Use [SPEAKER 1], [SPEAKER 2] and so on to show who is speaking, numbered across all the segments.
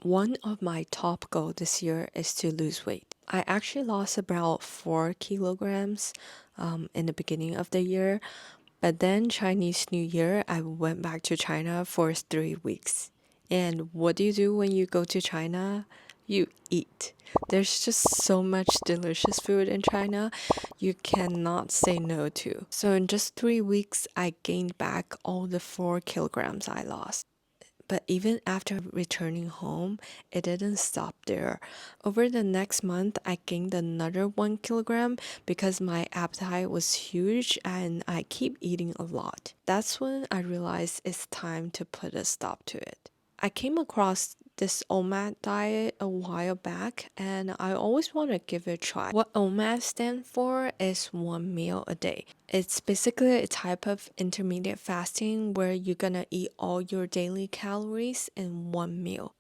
[SPEAKER 1] One of my top goals this year is to lose weight. I actually lost about 4 kilograms in the beginning of the year, but then Chinese New Year, I went back to China for 3 weeks. And what do you do when you go to China? You eat. There's just so much delicious food in China you cannot say no to. So in just 3 weeks, I gained back all the 4 kilograms I lost. But even after returning home, it didn't stop there. Over the next month, I gained another 1 kilogram because my appetite was huge and I keep eating a lot. That's when I realized it's time to put a stop to it. I came across this OMAD diet a while back and I always want to give it a try. What OMAD stands for is 1 meal a day. It's basically a type of intermittent fasting where you're gonna eat all your daily calories in 1 meal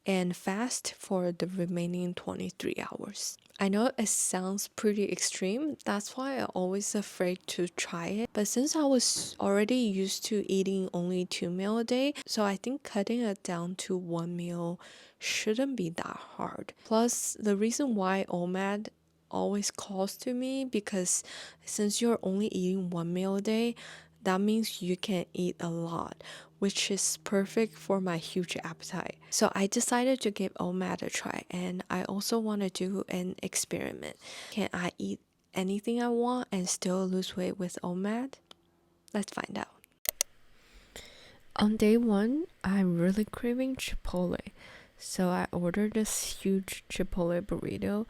[SPEAKER 1] and fast for the remaining 23 hours. I know it sounds pretty extreme, that's why I'm always afraid to try it. But since I was already used to eating only 2 meals a day, so I think cutting it down to 1 meal shouldn't be that hard. Plus, the reason why OMAD always calls to me because since you're only eating 1 meal a day, that means you can eat a lot, which is perfect for my huge appetite. So I decided to give OMAD a try, and I also want to do an experiment. Can I eat anything I want and still lose weight with OMAD? Let's find out. On day one, I'm really craving Chipotle. So I ordered this huge Chipotle burrito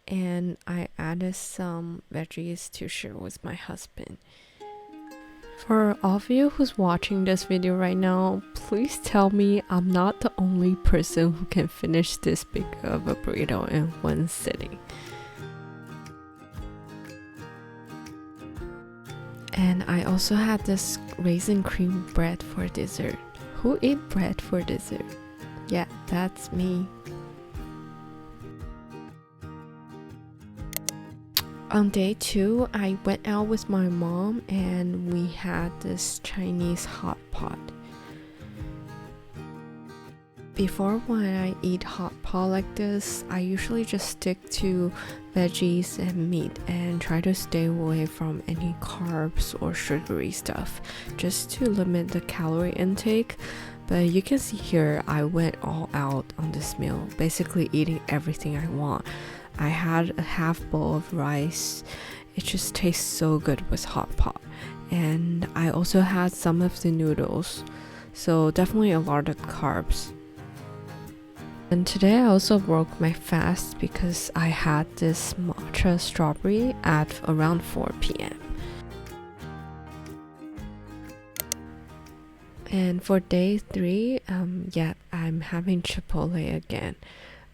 [SPEAKER 1] and I added some veggies to share with my husband. For all of you who's watching this video right now, please tell me I'm not the only person who can finish this big of a burrito in one sitting. And I also had this raisin cream bread for dessert. Who ate bread for dessert? Yeah, that's me. On day two, I went out with my mom and we had this Chinese hot pot. Before, when I eat hot pot like this, I usually just stick to veggies and meat and try to stay away from any carbs or sugary stuff just to limit the calorie intake. But you can see here, I went all out on this meal, basically eating everything I want. I had a half bowl of rice. It just tastes so good with hot pot. And I also had some of the noodles. So definitely a lot of carbs. And today I also broke my fast because I had this matcha strawberry at around 4 p.m. And for day three, I'm having Chipotle again.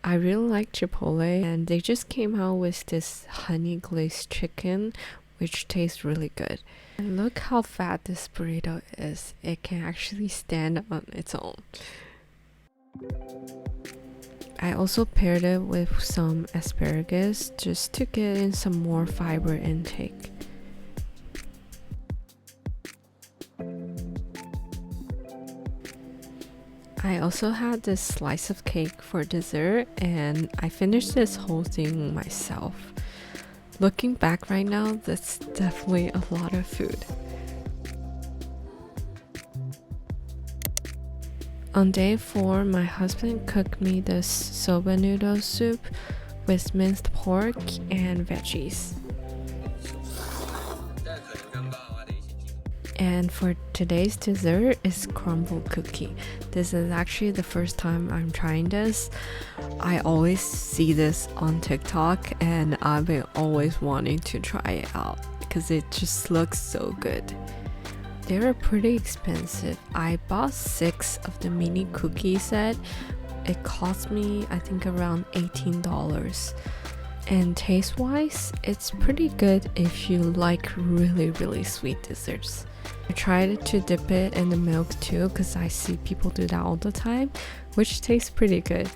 [SPEAKER 1] I really like Chipotle and they just came out with this honey glazed chicken which tastes really good. And look how fat this burrito is. It can actually stand on its own. I also paired it with some asparagus just to get in some more fiber intake. I also had this slice of cake for dessert and I finished this whole thing myself. Looking back right now, that's definitely a lot of food. On day 4, my husband cooked me this soba noodle soup with minced pork and veggies. And for today's dessert is crumble cookie. This is actually the first time I'm trying this. I always see this on TikTok and I've been always wanting to try it out because it just looks so good. They're pretty expensive. I bought 6 of the mini cookie set. It cost me I think around $18. And taste wise, it's pretty good if you like really sweet desserts. I tried to dip it in the milk too because I see people do that all the time, which tastes pretty good.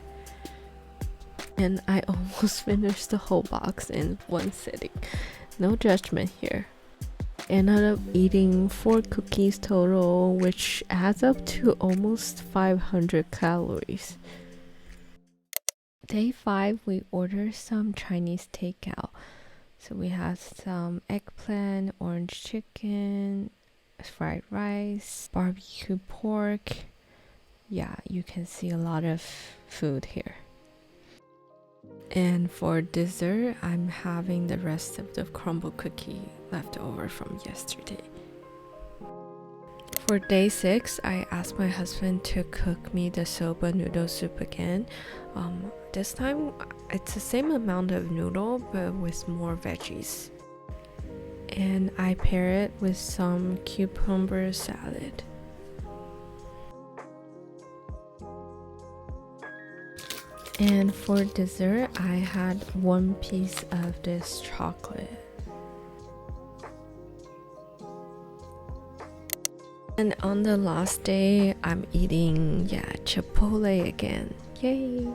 [SPEAKER 1] And I almost finished the whole box in one sitting. No judgment here. Ended up eating 4 cookies total, which adds up to almost 500 calories. Day 5, we ordered some Chinese takeout. So we had some eggplant, orange chicken, fried rice, barbecue pork. Yeah, you can see a lot of food here. And for dessert, I'm having the rest of the crumble cookie left over from yesterday. For day 6, I asked my husband to cook me the soba noodle soup again. This time, it's the same amount of noodle, but with more veggies. And I pair it with some cucumber salad. And for dessert, I had one piece of this chocolate. And on the last day, I'm eating, Chipotle again. Yay!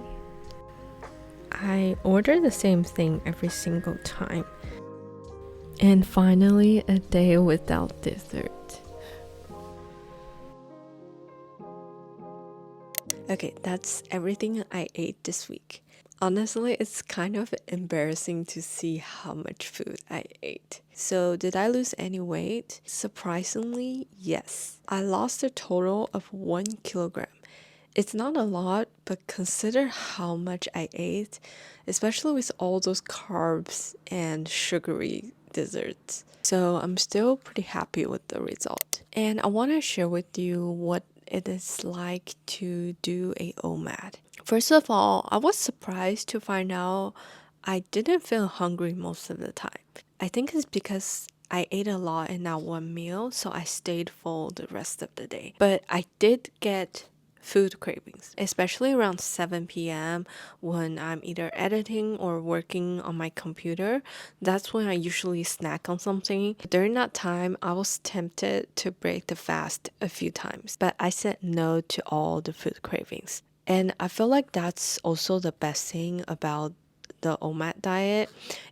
[SPEAKER 1] I order the same thing every single time. And finally, a day without dessert. Okay, that's everything I ate this week. Honestly, it's kind of embarrassing to see how much food I ate. So, did I lose any weight? Surprisingly, yes. I lost a total of 1 kilogram. It's not a lot, but consider how much I ate, especially with all those carbs and sugary desserts. So, I'm still pretty happy with the result. And I want to share with you what it is like to do a OMAD. First of all, I was surprised to find out I didn't feel hungry most of the time. I think it's because I ate a lot in that one meal, so I stayed full the rest of the day. But I did get food cravings, especially around 7 p.m. when I'm either editing or working on my computer. That's when I usually snack on something. During that time, I was tempted to break the fast a few times, but I said no to all the food cravings. And I feel like that's also the best thing about the OMAD diet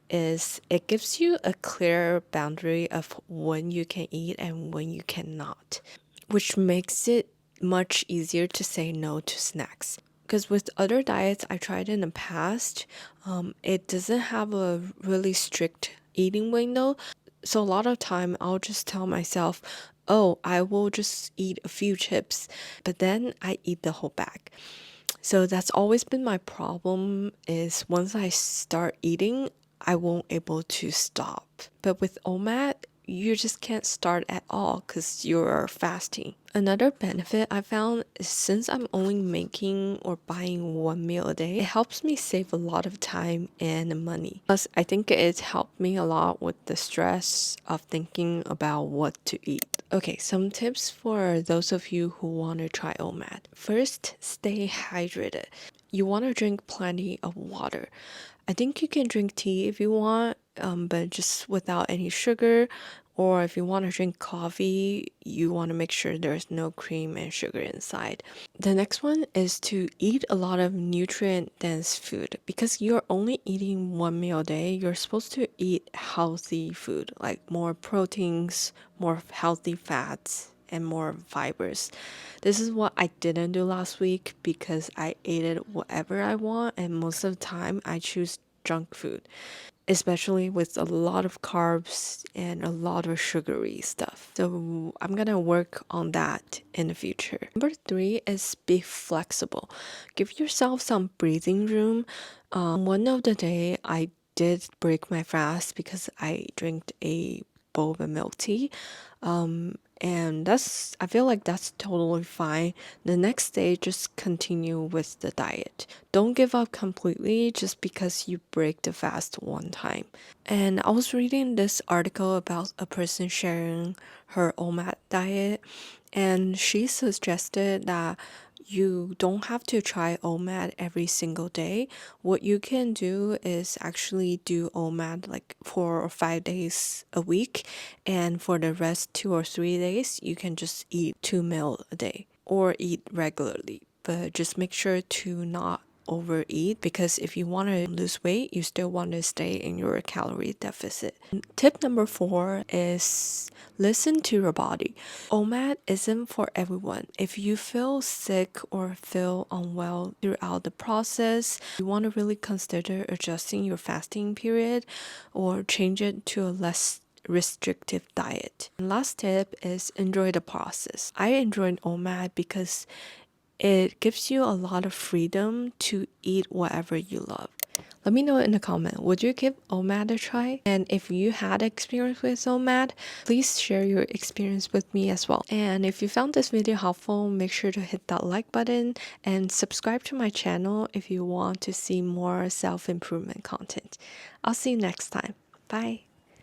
[SPEAKER 1] is it gives you a clear boundary of when you can eat and when you cannot, which makes it much easier to say no to snacks. Because with other diets I tried in the past, it doesn't have a really strict eating window. So a lot of time I'll just tell myself, oh, I will just eat a few chips, but then I eat the whole bag. So that's always been my problem is once I start eating, I won't able to stop. But with OMAD, you just can't start at all because you're fasting. Another benefit I found is since I'm only making or buying one meal a day, it helps me save a lot of time and money. Plus, I think it helped me a lot with the stress of thinking about what to eat. Okay, some tips for those of you who want to try OMAD. First, stay hydrated. You want to drink plenty of water. I think you can drink tea if you want, but just without any sugar. Or if you want to drink coffee, you want to make sure there's no cream and sugar inside. The next one is to eat a lot of nutrient-dense food. Because you're only eating one meal a day, you're supposed to eat healthy food, like more proteins, more healthy fats, and more fibers. This is what I didn't do last week because I ate it whatever I want, and most of the time I choose junk food, especially with a lot of carbs and a lot of sugary stuff. So I'm gonna work on that in the future. Number 3 is be flexible. Give yourself some breathing room. One of the day I did break my fast because I drank a boba milk tea. And I feel like that's totally fine. The next day, just continue with the diet. Don't give up completely just because you break the fast one time. And I was reading this article about a person sharing her OMAD diet, and she suggested that you don't have to try OMAD every single day. What you can do is actually do OMAD like 4 or 5 days a week, and for the rest 2 or 3 days, you can just eat 2 meals a day or eat regularly. But just make sure to not overeat, because if you want to lose weight, you still want to stay in your calorie deficit. Tip number 4 is listen to your body. OMAD isn't for everyone. If you feel sick or feel unwell throughout the process, you want to really consider adjusting your fasting period or change it to a less restrictive diet. And last tip is enjoy the process. I enjoyed OMAD because it gives you a lot of freedom to eat whatever you love. Let me know in the comment, would you give OMAD a try? And if you had experience with OMAD, please share your experience with me as well. And if you found this video helpful, make sure to hit that like button and subscribe to my channel if you want to see more self-improvement content. I'll see you next time. Bye.